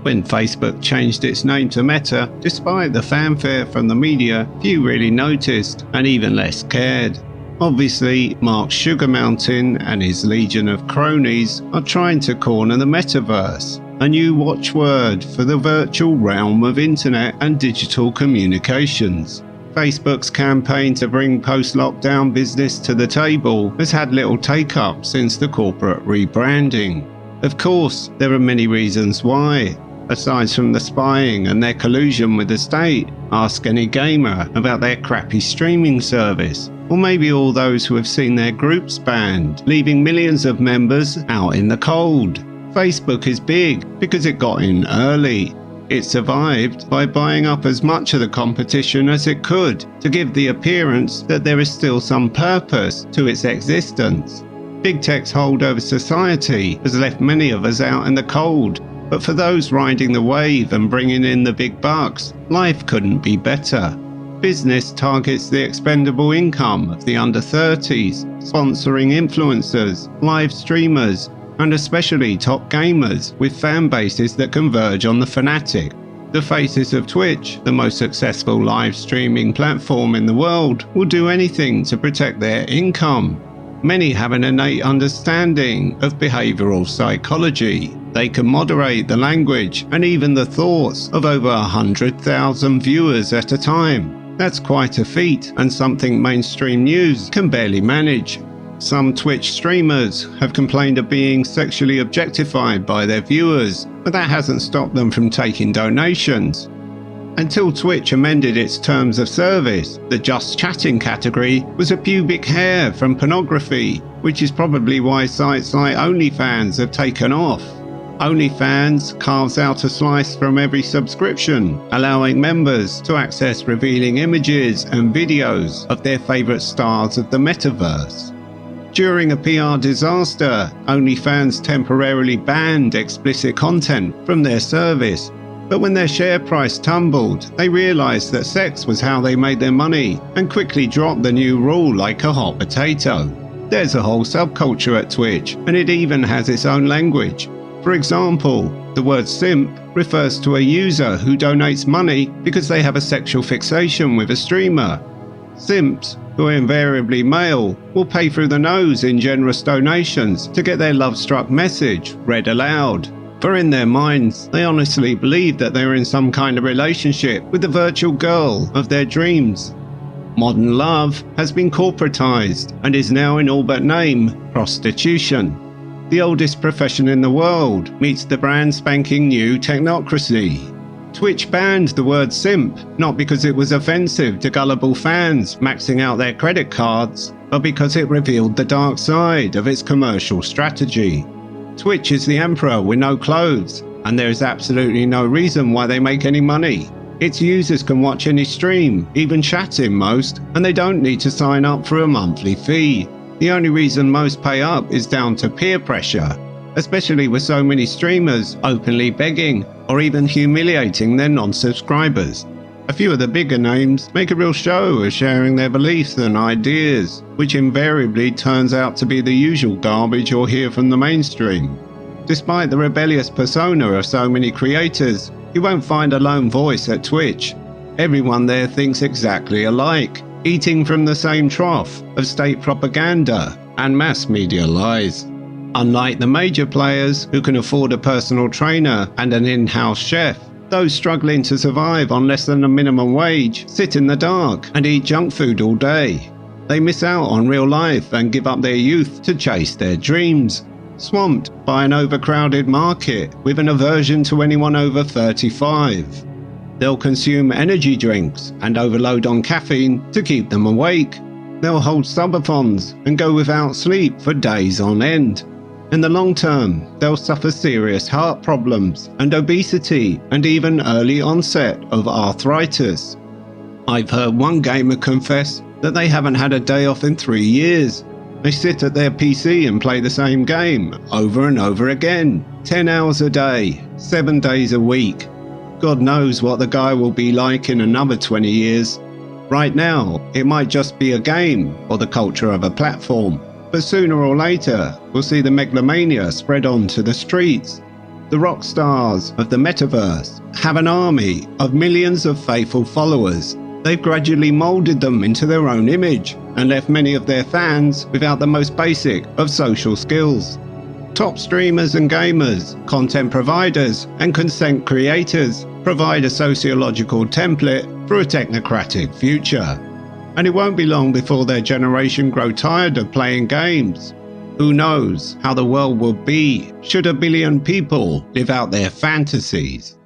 When Facebook changed its name to Meta, despite the fanfare from the media, few really noticed and even less cared. Obviously, Mark Sugar Mountain and his legion of cronies are trying to corner the metaverse, a new watchword for the virtual realm of internet and digital communications. Facebook's campaign to bring post-lockdown business to the table has had little take-up since the corporate rebranding. Of course, there are many reasons why. Aside from the spying and their collusion with the state, ask any gamer about their crappy streaming service, or maybe all those who have seen their groups banned, leaving millions of members out in the cold. Facebook is big because it got in early. It survived by buying up as much of the competition as it could to give the appearance that there is still some purpose to its existence. Big tech's hold over society has left many of us out in the cold, but for those riding the wave and bringing in the big bucks, life couldn't be better. Business targets the expendable income of the under 30s, sponsoring influencers, live streamers, and especially top gamers with fan bases that converge on the fanatic. The faces of Twitch, the most successful live streaming platform in the world, will do anything to protect their income. Many have an innate understanding of behavioral psychology. They can moderate the language and even the thoughts of over 100,000 viewers at a time. That's quite a feat and something mainstream news can barely manage. Some Twitch streamers have complained of being sexually objectified by their viewers, but that hasn't stopped them from taking donations. Until Twitch amended its terms of service, the just chatting category was a pubic hair from pornography, which is probably why sites like OnlyFans have taken off. OnlyFans carves out a slice from every subscription, allowing members to access revealing images and videos of their favorite stars of the metaverse. During a PR disaster, OnlyFans temporarily banned explicit content from their service, but when their share price tumbled, they realized that sex was how they made their money and quickly dropped the new rule like a hot potato. There's a whole subculture at Twitch, and it even has its own language. For example, the word simp refers to a user who donates money because they have a sexual fixation with a streamer. Simps, who are invariably male, will pay through the nose in generous donations to get their love-struck message read aloud. For in their minds, they honestly believe that they are in some kind of relationship with the virtual girl of their dreams. Modern love has been corporatized and is now in all but name prostitution. The oldest profession in the world meets the brand spanking new technocracy. Twitch banned the word simp, not because it was offensive to gullible fans maxing out their credit cards, but because it revealed the dark side of its commercial strategy. Twitch is the emperor with no clothes, and there is absolutely no reason why they make any money. Its users can watch any stream, even chat in most, and they don't need to sign up for a monthly fee. The only reason most pay up is down to peer pressure, especially with so many streamers openly begging or even humiliating their non-subscribers. A few of the bigger names make a real show of sharing their beliefs and ideas, which invariably turns out to be the usual garbage you'll hear from the mainstream. Despite the rebellious persona of so many creators, you won't find a lone voice at Twitch. Everyone there thinks exactly alike, eating from the same trough of state propaganda and mass media lies. Unlike the major players who can afford a personal trainer and an in-house chef, those struggling to survive on less than a minimum wage sit in the dark and eat junk food all day. They miss out on real life and give up their youth to chase their dreams, swamped by an overcrowded market with an aversion to anyone over 35. They'll consume energy drinks and overload on caffeine to keep them awake. They'll hold subathons and go without sleep for days on end. In the long term, they'll suffer serious heart problems and obesity and even early onset of arthritis. I've heard one gamer confess that they haven't had a day off in 3 years. They sit at their PC and play the same game over and over again, 10 hours a day, 7 days a week. God knows what the guy will be like in another 20 years. Right now, it might just be a game or the culture of a platform. But sooner or later, we'll see the megalomania spread onto the streets. The rock stars of the metaverse have an army of millions of faithful followers. They've gradually molded them into their own image and left many of their fans without the most basic of social skills. Top streamers and gamers, content providers and consent creators provide a sociological template for a technocratic future. And it won't be long before their generation grow tired of playing games. Who knows how the world will be should 1 billion people live out their fantasies?